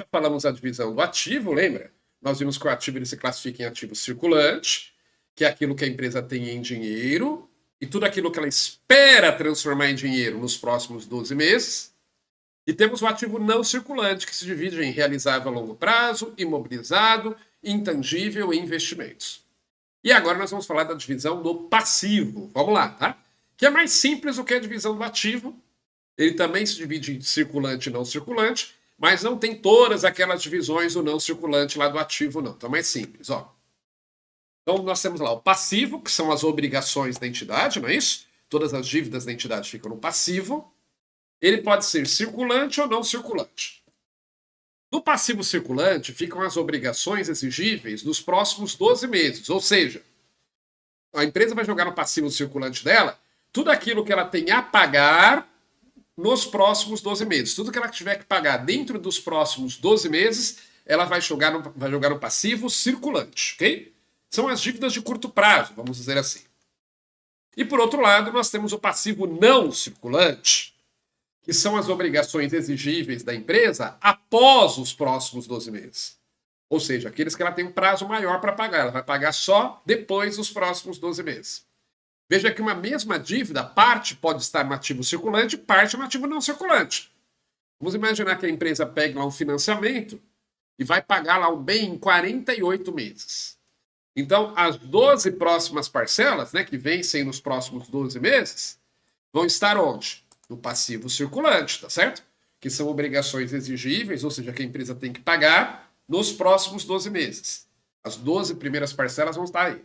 Já falamos da divisão do ativo, lembra? Nós vimos que o ativo ele se classifica em ativo circulante, que é aquilo que a empresa tem em dinheiro, e tudo aquilo que ela espera transformar em dinheiro nos próximos 12 meses. E temos o ativo não circulante, que se divide em realizável a longo prazo, imobilizado, intangível e investimentos. E agora nós vamos falar da divisão do passivo. Vamos lá, tá? Que é mais simples do que a divisão do ativo. Ele também se divide em circulante e não circulante, mas não tem todas aquelas divisões do não circulante lá do ativo, não. Então é mais simples, ó. Então nós temos lá o passivo, que são as obrigações da entidade, não é isso? Todas as dívidas da entidade ficam no passivo. Ele pode ser circulante ou não circulante. No passivo circulante ficam as obrigações exigíveis dos próximos 12 meses, ou seja, a empresa vai jogar no passivo circulante dela tudo aquilo que ela tem a pagar nos próximos 12 meses. Tudo que ela tiver que pagar dentro dos próximos 12 meses, ela vai jogar no passivo circulante, ok? São as dívidas de curto prazo, vamos dizer assim. E por outro lado, nós temos o passivo não circulante, que são as obrigações exigíveis da empresa após os próximos 12 meses. Ou seja, aqueles que ela tem um prazo maior para pagar. Ela vai pagar só depois dos próximos 12 meses. Veja que uma mesma dívida, parte pode estar no ativo circulante, parte no ativo não circulante. Vamos imaginar que a empresa pegue lá um financiamento e vai pagar lá um bem em 48 meses. Então, as 12 próximas parcelas, né, que vencem nos próximos 12 meses, vão estar onde? No passivo circulante, tá certo? Que são obrigações exigíveis, ou seja, que a empresa tem que pagar nos próximos 12 meses. As 12 primeiras parcelas vão estar aí.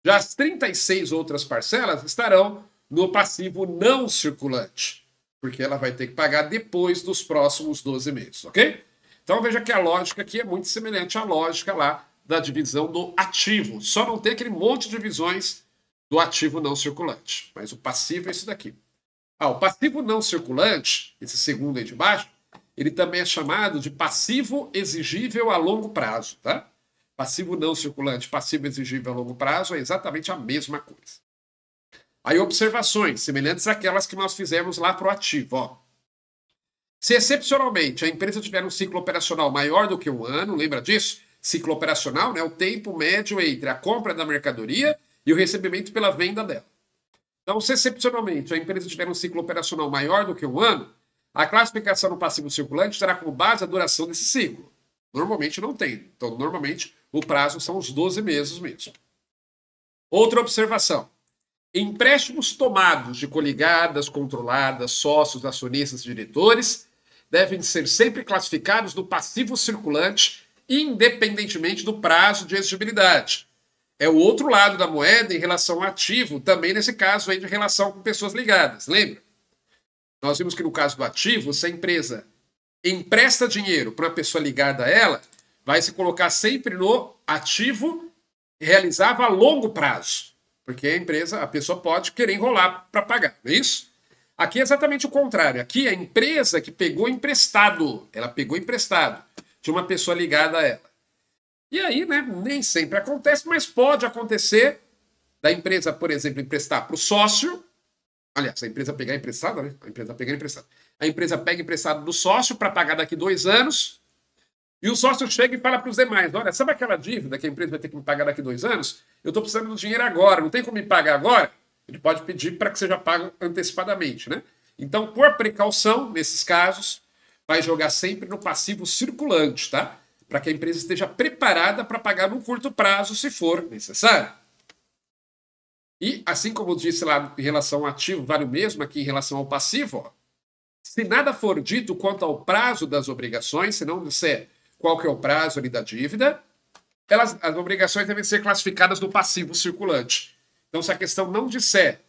Já as 36 outras parcelas estarão no passivo não circulante, porque ela vai ter que pagar depois dos próximos 12 meses, ok? Então veja que a lógica aqui é muito semelhante à lógica lá da divisão do ativo. Só não tem aquele monte de divisões do ativo não circulante. Mas o passivo é isso daqui. O passivo não circulante, esse segundo aí de baixo, ele também é chamado de passivo exigível a longo prazo, tá? Passivo não circulante, passivo exigível a longo prazo é exatamente a mesma coisa. Aí observações, semelhantes àquelas que nós fizemos lá para o ativo, ó. Se excepcionalmente a empresa tiver um ciclo operacional maior do que um ano, lembra disso? Ciclo operacional, né? O tempo médio entre a compra da mercadoria e o recebimento pela venda dela. Então, se excepcionalmente a empresa tiver um ciclo operacional maior do que um ano, a classificação no passivo circulante terá como base a duração desse ciclo. Normalmente não tem. Então, normalmente, o prazo são os 12 meses mesmo. Outra observação. Empréstimos tomados de coligadas, controladas, sócios, acionistas e diretores devem ser sempre classificados no passivo circulante, independentemente do prazo de exigibilidade. É o outro lado da moeda em relação ao ativo, também nesse caso aí de relação com pessoas ligadas, lembra? Nós vimos que no caso do ativo, se a empresa empresta dinheiro para uma pessoa ligada a ela, vai se colocar sempre no ativo realizável a longo prazo, porque a pessoa pode querer enrolar para pagar, não é isso? Aqui é exatamente o contrário. Aqui é a empresa que pegou emprestado, ela pegou emprestado de uma pessoa ligada a ela. E aí, né, nem sempre acontece, mas pode acontecer da empresa, por exemplo, emprestar para o sócio. Aliás, a empresa pegar emprestado, né? A empresa pegar emprestado. A empresa pega emprestado do sócio para pagar daqui 2 anos. E o sócio chega e fala para os demais: olha, sabe aquela dívida que a empresa vai ter que me pagar daqui 2 anos? Eu estou precisando do dinheiro agora, não tem como me pagar agora? Ele pode pedir para que seja pago antecipadamente, né? Então, por precaução, nesses casos, vai jogar sempre no passivo circulante, tá? Para que a empresa esteja preparada para pagar no curto prazo, se for necessário. E, assim como eu disse lá em relação ao ativo, vale o mesmo aqui em relação ao passivo, ó. Se nada for dito quanto ao prazo das obrigações, se não disser qual que é o prazo ali da dívida, as obrigações devem ser classificadas no passivo circulante. Então, se a questão não disser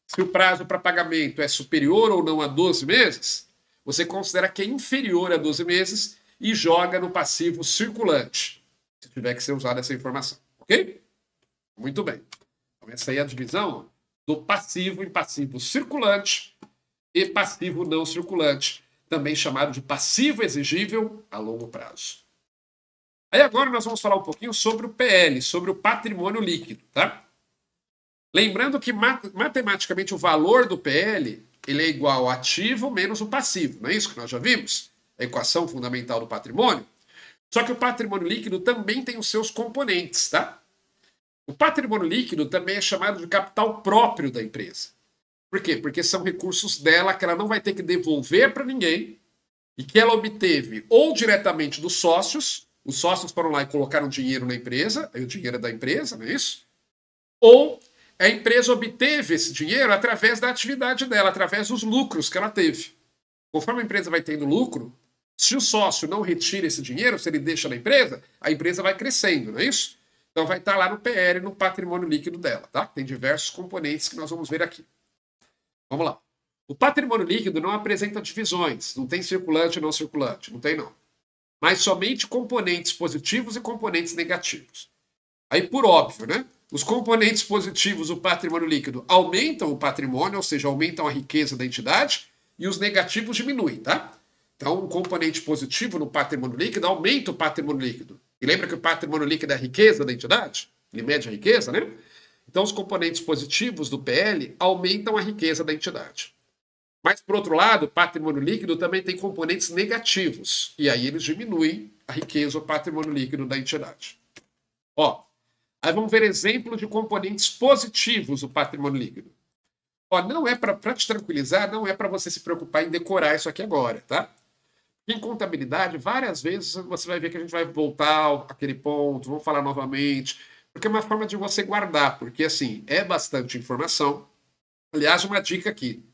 se o prazo para pagamento é superior ou não a 12 meses, você considera que é inferior a 12 meses e joga no passivo circulante, se tiver que ser usada essa informação. Ok? Muito bem. Então, essa aí é a divisão do passivo em passivo circulante e passivo não circulante, também chamado de passivo exigível a longo prazo. Aí agora nós vamos falar um pouquinho sobre o PL, sobre o patrimônio líquido, tá? Lembrando que matematicamente o valor do PL ele é igual ao ativo menos o passivo, não é isso que nós já vimos? A equação fundamental do patrimônio. Só que o patrimônio líquido também tem os seus componentes, tá? O patrimônio líquido também é chamado de capital próprio da empresa. Por quê? Porque são recursos dela que ela não vai ter que devolver para ninguém e que ela obteve ou diretamente dos sócios, os sócios foram lá e colocaram dinheiro na empresa, aí o dinheiro é da empresa, não é isso? Ou a empresa obteve esse dinheiro através da atividade dela, através dos lucros que ela teve. Conforme a empresa vai tendo lucro, se o sócio não retira esse dinheiro, se ele deixa na empresa, a empresa vai crescendo, não é isso? Então vai estar lá no PL, no patrimônio líquido dela, tá? Tem diversos componentes que nós vamos ver aqui. Vamos lá. O patrimônio líquido não apresenta divisões, não tem circulante e não circulante, não tem não. Mas somente componentes positivos e componentes negativos. Aí, por óbvio, né? Os componentes positivos do patrimônio líquido aumentam o patrimônio, ou seja, aumentam a riqueza da entidade, e os negativos diminuem, tá? Então, um componente positivo no patrimônio líquido aumenta o patrimônio líquido. E lembra que o patrimônio líquido é a riqueza da entidade? Ele mede a riqueza, né? Então, os componentes positivos do PL aumentam a riqueza da entidade. Mas, por outro lado, o patrimônio líquido também tem componentes negativos. E aí eles diminuem a riqueza ou patrimônio líquido da entidade. Ó, aí vamos ver exemplos de componentes positivos do patrimônio líquido. Ó, não é para te tranquilizar, não é para você se preocupar em decorar isso aqui agora, tá? Em contabilidade, várias vezes você vai ver que a gente vai voltar àquele ponto, vamos falar novamente, porque é uma forma de você guardar, porque assim, é bastante informação. Aliás, uma dica aqui.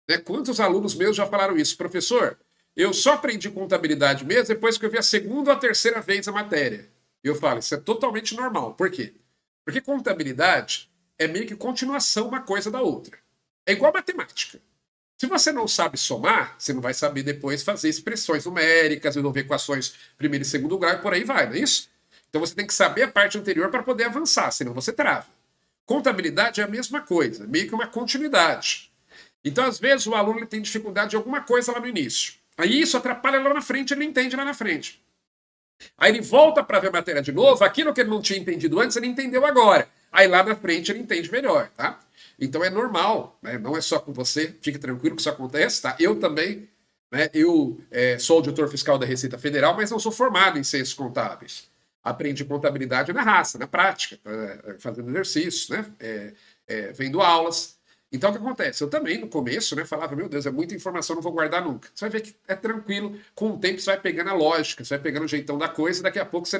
Né? Quantos alunos meus já falaram isso? Professor, eu só aprendi contabilidade mesmo depois que eu vi a segunda ou a terceira vez a matéria. E eu falo, isso é totalmente normal. Por quê? Porque contabilidade é meio que continuação uma coisa da outra. É igual matemática. Se você não sabe somar, você não vai saber depois fazer expressões numéricas, resolver equações primeiro e segundo grau e por aí vai, não é isso? Então você tem que saber a parte anterior para poder avançar, senão você trava. Contabilidade é a mesma coisa, meio que uma continuidade. Então, às vezes, o aluno ele tem dificuldade de alguma coisa lá no início. Aí isso atrapalha lá na frente, ele não entende lá na frente. Aí ele volta para ver a matéria de novo, aquilo que ele não tinha entendido antes, ele entendeu agora. Aí lá na frente ele entende melhor, tá? Então é normal, né? Não é só com você, fique tranquilo que isso acontece, tá? Eu também, né? Sou auditor fiscal da Receita Federal, mas não sou formado em ciências contábeis. Aprendi contabilidade na raça, na prática, fazendo exercícios, né? Vendo aulas. Então, o que acontece? Eu também, no começo, né, falava, meu Deus, é muita informação, não vou guardar nunca. Você vai ver que é tranquilo, com o tempo você vai pegando a lógica, você vai pegando o jeitão da coisa, e daqui a pouco você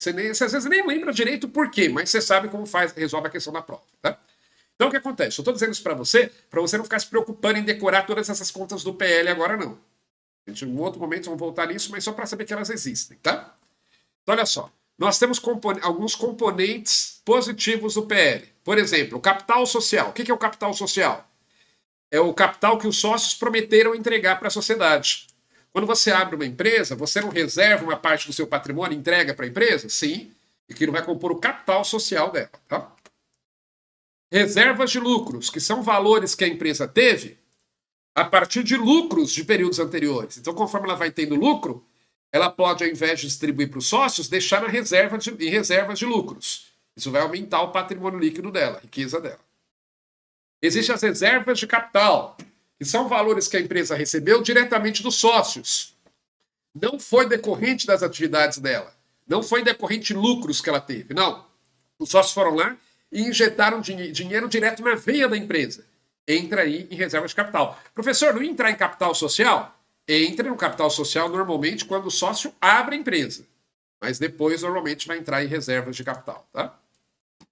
às vezes nem lembra direito o porquê, mas você sabe como resolve a questão da prova, tá? Então, o que acontece? Eu estou dizendo isso para você não ficar se preocupando em decorar todas essas contas do PL agora, não. Em um outro momento vamos voltar nisso, mas só para saber que elas existem, tá? Então, olha só. Nós temos alguns componentes positivos do PL. Por exemplo, o capital social. O que é o capital social? É o capital que os sócios prometeram entregar para a sociedade. Quando você abre uma empresa, você não reserva uma parte do seu patrimônio e entrega para a empresa? Sim. E aquilo vai compor o capital social dela. Tá? Reservas de lucros, que são valores que a empresa teve a partir de lucros de períodos anteriores. Então, conforme ela vai tendo lucro, ela pode, ao invés de distribuir para os sócios, deixar em reservas de lucros. Isso vai aumentar o patrimônio líquido dela, a riqueza dela. Existem as reservas de capital, que são valores que a empresa recebeu diretamente dos sócios. Não foi decorrente das atividades dela. Não foi decorrente de lucros que ela teve. Não. Os sócios foram lá e injetaram dinheiro direto na veia da empresa. Entra aí em reserva de capital. Professor, não ia entrar em capital social? Entra no capital social normalmente quando o sócio abre a empresa. Mas depois normalmente vai entrar em reservas de capital, tá? O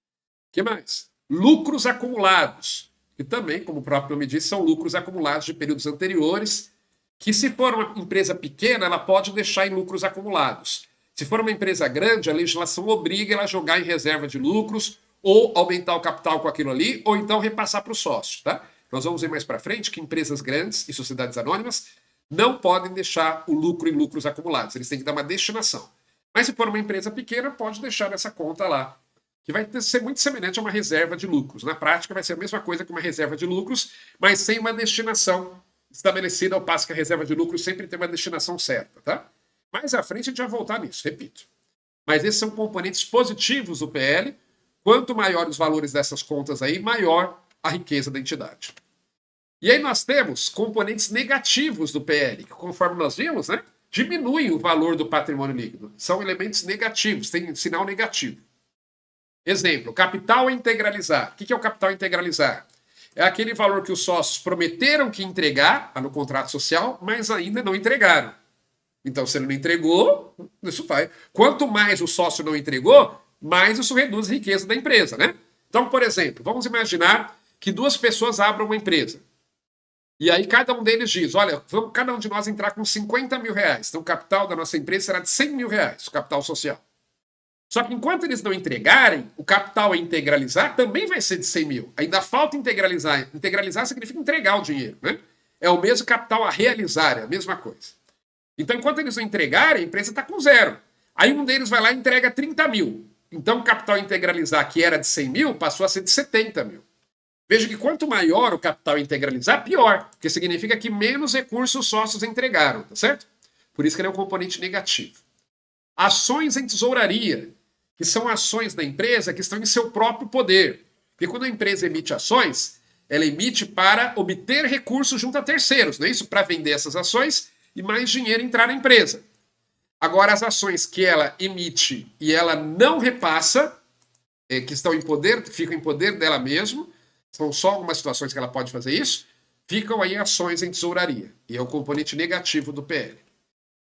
que mais? Lucros acumulados, que também, como o próprio nome diz, são lucros acumulados de períodos anteriores, que se for uma empresa pequena, ela pode deixar em lucros acumulados. Se for uma empresa grande, a legislação obriga ela a jogar em reserva de lucros ou aumentar o capital com aquilo ali, ou então repassar para o sócio, tá? Nós vamos ver mais para frente que empresas grandes e sociedades anônimas não podem deixar o lucro em lucros acumulados. Eles têm que dar uma destinação. Mas se for uma empresa pequena, pode deixar nessa conta lá, que vai ser muito semelhante a uma reserva de lucros. Na prática, vai ser a mesma coisa que uma reserva de lucros, mas sem uma destinação estabelecida, ao passo que a reserva de lucros sempre tem uma destinação certa, tá? Mais à frente a gente vai voltar nisso, repito. Mas esses são componentes positivos do PL. Quanto maiores os valores dessas contas aí, maior a riqueza da entidade. E aí nós temos componentes negativos do PL, que conforme nós vimos, né, diminuem o valor do patrimônio líquido. São elementos negativos, tem sinal negativo. Exemplo, capital a integralizar. O que é o capital a integralizar? É aquele valor que os sócios prometeram que entregar no contrato social, mas ainda não entregaram. Então, se ele não entregou, isso vai. Quanto mais o sócio não entregou, mais isso reduz a riqueza da empresa, né? Então, por exemplo, vamos imaginar que duas pessoas abram uma empresa. E aí cada um deles diz, olha, vamos cada um de nós entrar com 50 mil reais. Então o capital da nossa empresa será de 100 mil reais, o capital social. Só que enquanto eles não entregarem, o capital a integralizar também vai ser de 100 mil. Ainda falta integralizar. Integralizar significa entregar o dinheiro, né? É o mesmo capital a realizar, é a mesma coisa. Então, enquanto eles não entregarem, a empresa está com zero. Aí um deles vai lá e entrega 30 mil. Então, o capital a integralizar, que era de 100 mil, passou a ser de 70 mil. Veja que quanto maior o capital a integralizar, pior, porque significa que menos recursos os sócios entregaram, tá certo? Por isso que ele é um componente negativo. Ações em tesouraria, que são ações da empresa que estão em seu próprio poder. Porque quando a empresa emite ações, ela emite para obter recursos junto a terceiros, não é isso? Para vender essas ações e mais dinheiro entrar na empresa. Agora, as ações que ela emite e ela não repassa, que estão em poder, ficam em poder dela mesma, são só algumas situações que ela pode fazer isso, ficam aí ações em tesouraria. E é o componente negativo do PL.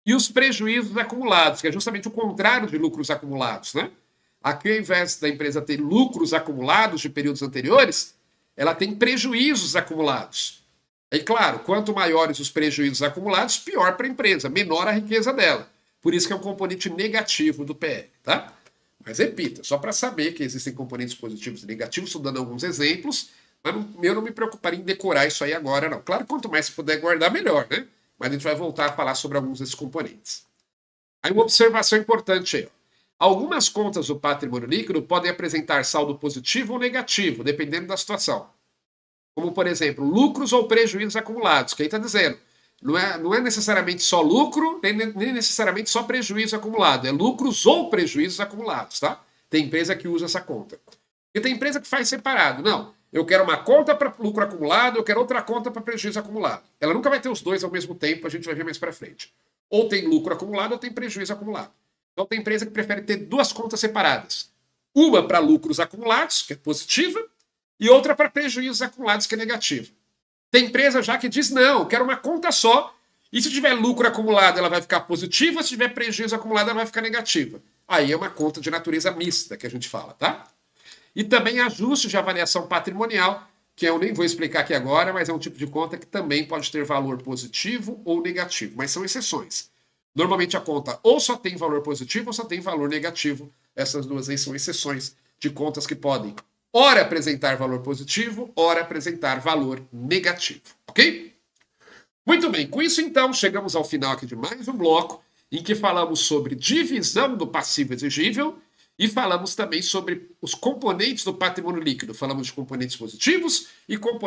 E os prejuízos acumulados, que é justamente o contrário de lucros acumulados, né? Aqui, ao invés da empresa ter lucros acumulados de períodos anteriores, ela tem prejuízos acumulados. E claro, quanto maiores os prejuízos acumulados, pior para a empresa, menor a riqueza dela. Por isso que é um componente negativo do PL, tá? Mas repita, só para saber que existem componentes positivos e negativos, estou dando alguns exemplos, mas eu não me preocuparia em decorar isso aí agora, não. Claro, quanto mais você puder guardar, melhor, né? Mas a gente vai voltar a falar sobre alguns desses componentes. Aí uma observação importante aí. Algumas contas do patrimônio líquido podem apresentar saldo positivo ou negativo, dependendo da situação. Como, por exemplo, lucros ou prejuízos acumulados, que aí está dizendo, não é necessariamente só lucro, nem necessariamente só prejuízo acumulado, é lucros ou prejuízos acumulados, tá? Tem empresa que usa essa conta. E tem empresa que faz separado. Não, eu quero uma conta para lucro acumulado, eu quero outra conta para prejuízo acumulado. Ela nunca vai ter os dois ao mesmo tempo, a gente vai ver mais para frente. Ou tem lucro acumulado ou tem prejuízo acumulado. Então tem empresa que prefere ter duas contas separadas. Uma para lucros acumulados, que é positiva, e outra para prejuízos acumulados, que é negativa. Tem empresa já que diz, não, eu quero uma conta só, e se tiver lucro acumulado ela vai ficar positiva, se tiver prejuízo acumulado ela vai ficar negativa. Aí é uma conta de natureza mista que a gente fala, tá? E também ajustes de avaliação patrimonial, que eu nem vou explicar aqui agora, mas é um tipo de conta que também pode ter valor positivo ou negativo, mas são exceções. Normalmente a conta ou só tem valor positivo ou só tem valor negativo. Essas duas aí são exceções de contas que podem ora apresentar valor positivo, ora apresentar valor negativo, ok? Muito bem, com isso então chegamos ao final aqui de mais um bloco em que falamos sobre divisão do passivo exigível e falamos também sobre os componentes do patrimônio líquido. Falamos de componentes positivos e componentes